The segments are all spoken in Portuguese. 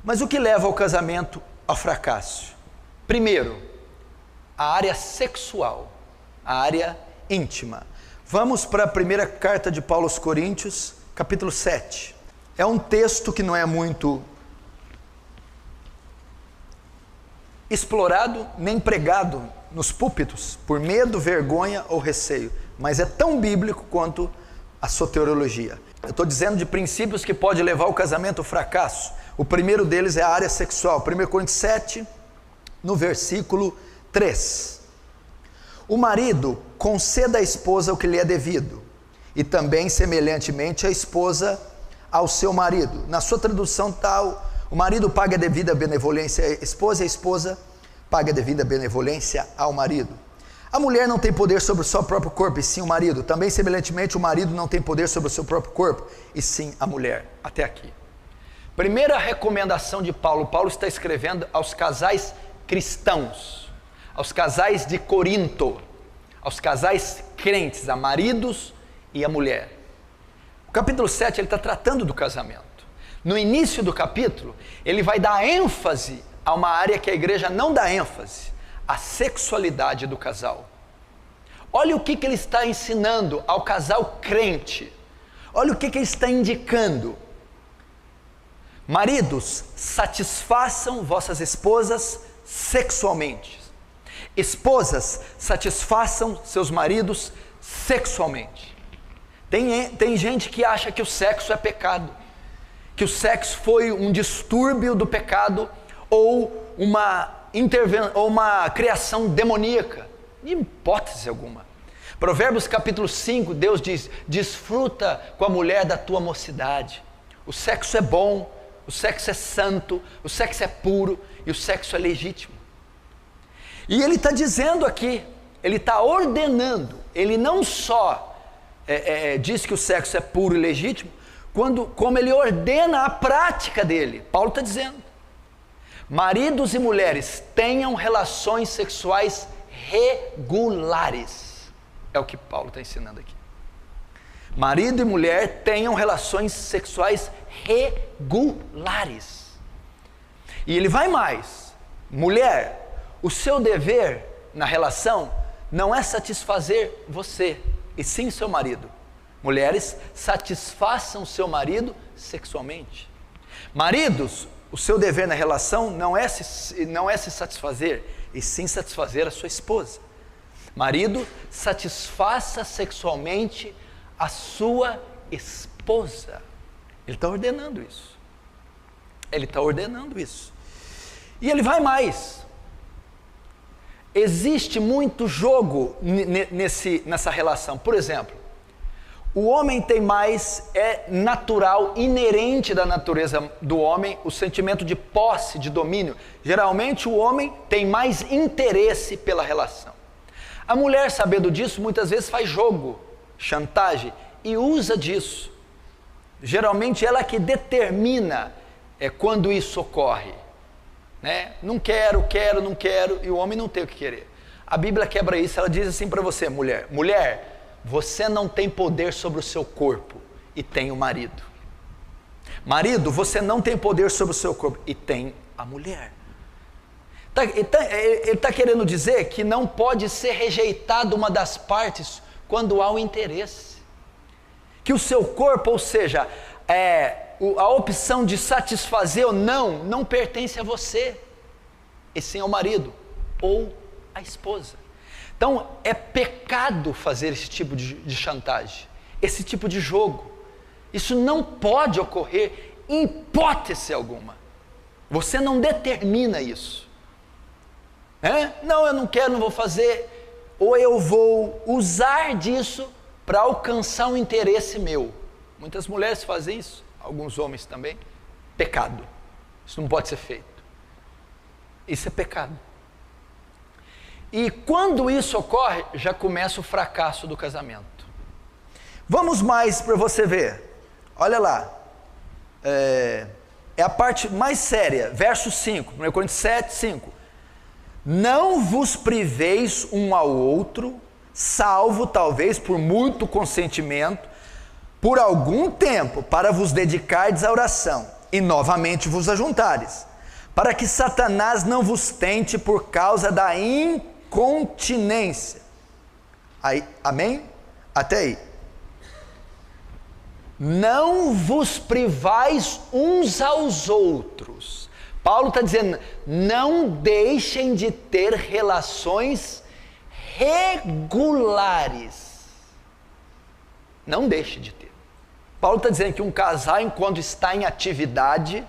Mas o que leva ao casamento ao fracasso? Primeiro, a área sexual, a área íntima. Vamos para a primeira carta de Paulo aos Coríntios, capítulo 7. É um texto que não é muito explorado nem pregado nos púlpitos por medo, vergonha ou receio, mas é tão bíblico quanto a soteriologia. Eu estou dizendo de princípios que pode levar o casamento ao fracasso. O primeiro deles é a área sexual. 1 Coríntios 7, no versículo 3. O marido conceda à esposa o que lhe é devido, e também semelhantemente a esposa ao seu marido. Na sua tradução tal, o marido paga a devida benevolência à esposa, e a esposa paga a devida benevolência ao marido. A mulher não tem poder sobre o seu próprio corpo, e sim o marido. Também semelhantemente o marido não tem poder sobre o seu próprio corpo, e sim a mulher. Até aqui. Primeira recomendação de Paulo. Paulo está escrevendo aos casais cristãos, aos casais de Corinto, aos casais crentes, a maridos e a mulher. O capítulo 7 ele está tratando do casamento. No início do capítulo, ele vai dar ênfase a uma área que a igreja não dá ênfase, a sexualidade do casal. Olha o que ele está ensinando ao casal crente. Olha o que ele está indicando. Maridos, satisfaçam vossas esposas sexualmente. Esposas, satisfaçam seus maridos sexualmente. Tem gente que acha que o sexo é pecado, que o sexo foi um distúrbio do pecado ou uma criação demoníaca. De hipótese alguma. Provérbios capítulo 5, Deus diz: desfruta com a mulher da tua mocidade. O sexo é bom, o sexo é santo, o sexo é puro e o sexo é legítimo. E ele está dizendo aqui, ele está ordenando, ele não só diz que o sexo é puro e legítimo, como ele ordena a prática dele. Paulo está dizendo: maridos e mulheres tenham relações sexuais regulares. É o que Paulo está ensinando aqui. Marido e mulher tenham relações sexuais regulares. E ele vai mais: mulher, o seu dever na relação não é satisfazer você, e sim seu marido. Mulheres, satisfaçam seu marido sexualmente. Maridos, o seu dever na relação não é se satisfazer, e sim satisfazer a sua esposa. Marido, satisfaça sexualmente a sua esposa. Ele está ordenando isso. Ele está ordenando isso. E ele vai mais. Existe muito jogo nessa relação. Por exemplo, o homem tem mais, é natural, inerente da natureza do homem, o sentimento de posse, de domínio. Geralmente o homem tem mais interesse pela relação. A mulher, sabendo disso, muitas vezes faz jogo, chantagem, e usa disso. Geralmente ela que determina quando isso ocorre. Né? Não quero, não quero, e o homem não tem o que querer. A Bíblia quebra isso, ela diz assim para você, mulher: mulher, você não tem poder sobre o seu corpo, e tem o marido. Marido, você não tem poder sobre o seu corpo, e tem a mulher. Ele está querendo dizer que não pode ser rejeitada uma das partes quando há um interesse. Que o seu corpo, ou seja, a opção de satisfazer ou não pertence a você, e sim ao marido ou à esposa. Então é pecado fazer esse tipo de chantagem, esse tipo de jogo. Isso não pode ocorrer em hipótese alguma. Você não determina isso. Não, eu não quero, não vou fazer, ou eu vou usar disso para alcançar um interesse meu. Muitas mulheres fazem isso, alguns homens também. Pecado. Isso não pode ser feito. Isso é pecado. E quando isso ocorre, já começa o fracasso do casamento. Vamos mais para você ver. Olha lá. É a parte mais séria. Verso 5, 1 Coríntios 7, 5. Não vos priveis um ao outro, salvo talvez por muito consentimento, por algum tempo, para vos dedicardes à oração, e novamente vos ajuntares, para que Satanás não vos tente por causa da incontinência. Aí, amém? Até aí. Não vos privais uns aos outros. Paulo está dizendo, não deixem de ter relações regulares. Não deixe de ter. Paulo está dizendo que um casal, enquanto está em atividade,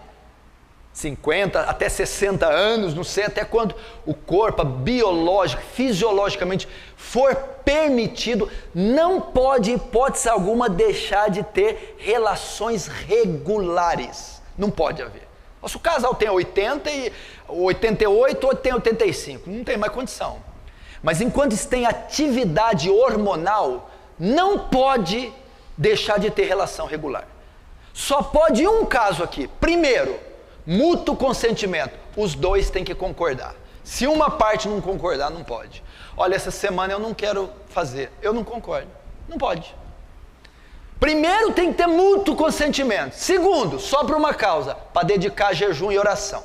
50 até 60 anos, não sei até quando o corpo biológico, fisiologicamente for permitido, não pode, hipótese alguma, deixar de ter relações regulares. Não pode haver. Se o casal tem 80 e 88 ou tem 85, não tem mais condição. Mas enquanto está em atividade hormonal, não pode deixar de ter relação regular. Só pode um caso aqui. Primeiro, mútuo consentimento. Os dois têm que concordar. Se uma parte não concordar, não pode. Olha, essa semana eu não quero fazer. Eu não concordo. Não pode. Primeiro, tem que ter mútuo consentimento. Segundo, só por uma causa, para dedicar jejum e oração.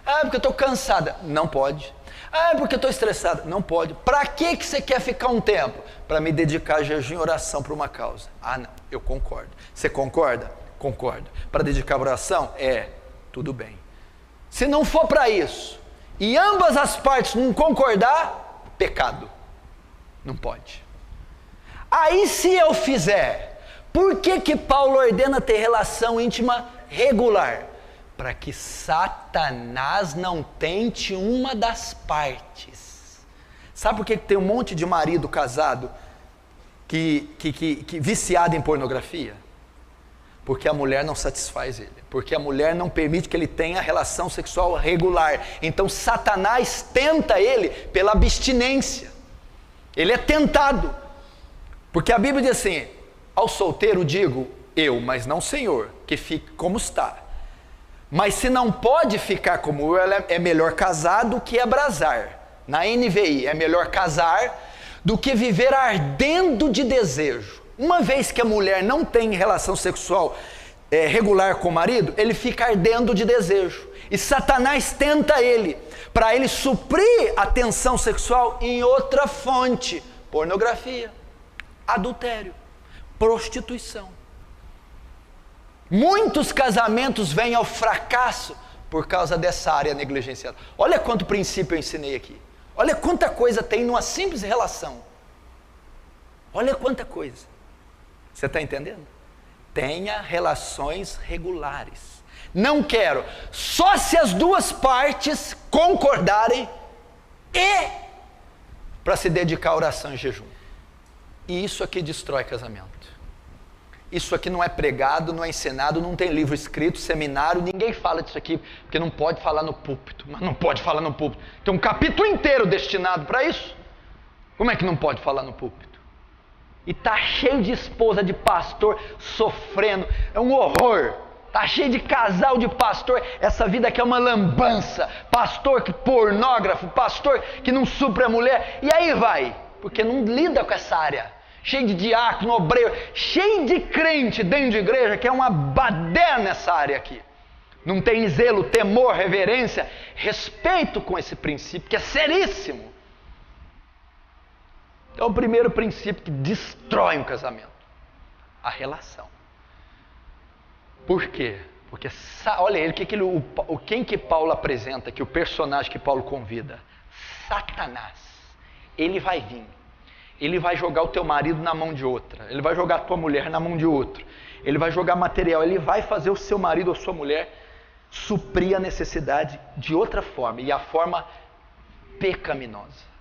Ah, porque eu estou cansada. Não pode. Ah, porque eu estou estressada. Não pode. Para que você quer ficar um tempo? Para me dedicar a jejum e oração para uma causa. Ah, não, eu concordo. Você concorda? Concordo. Para dedicar a oração? Tudo bem. Se não for para isso, e ambas as partes não concordar, pecado. Não pode. Aí se eu fizer, por que Paulo ordena ter relação íntima regular? Para que Satanás não tente uma das partes. Sabe por que tem um monte de marido casado que viciado em pornografia? Porque a mulher não satisfaz ele. Porque a mulher não permite que ele tenha relação sexual regular. Então Satanás tenta ele pela abstinência. Ele é tentado. Porque a Bíblia diz assim, ao solteiro digo, eu, mas não Senhor, que fique como está. Mas se não pode ficar como eu, é melhor casar do que abrasar. Na NVI, é melhor casar do que viver ardendo de desejo. Uma vez que a mulher não tem relação sexual regular com o marido, ele fica ardendo de desejo. E Satanás tenta ele, para ele suprir a tensão sexual em outra fonte. Pornografia, adultério, prostituição. Muitos casamentos vêm ao fracasso por causa dessa área negligenciada. Olha quanto princípio eu ensinei aqui. Olha quanta coisa tem numa simples relação. Olha quanta coisa. Você está entendendo? Tenha relações regulares. Não quero. Só se as duas partes concordarem e para se dedicar à oração e jejum. E isso aqui destrói casamento. Isso aqui não é pregado, não é ensinado, não tem livro escrito, seminário, ninguém fala disso aqui, porque não pode falar no púlpito. Mas não pode falar no púlpito. Tem um capítulo inteiro destinado para isso. Como é que não pode falar no púlpito? E está cheio de esposa de pastor sofrendo, é um horror. Está cheio de casal de pastor, essa vida aqui é uma lambança. Pastor que pornógrafo, pastor que não supre a mulher, e aí vai, porque não lida com essa área. Cheio de diácono, obreiro, cheio de crente dentro de igreja, que é uma baderna nessa área aqui. Não tem zelo, temor, reverência, respeito com esse princípio, que é seríssimo. É o primeiro princípio que destrói um casamento. A relação. Por quê? Porque, olha ele, quem que Paulo apresenta aqui, o personagem que Paulo convida? Satanás. Ele vai vir. Ele vai jogar o teu marido na mão de outra. Ele vai jogar a tua mulher na mão de outro. Ele vai jogar material. Ele vai fazer o seu marido ou sua mulher suprir a necessidade de outra forma. E a forma pecaminosa.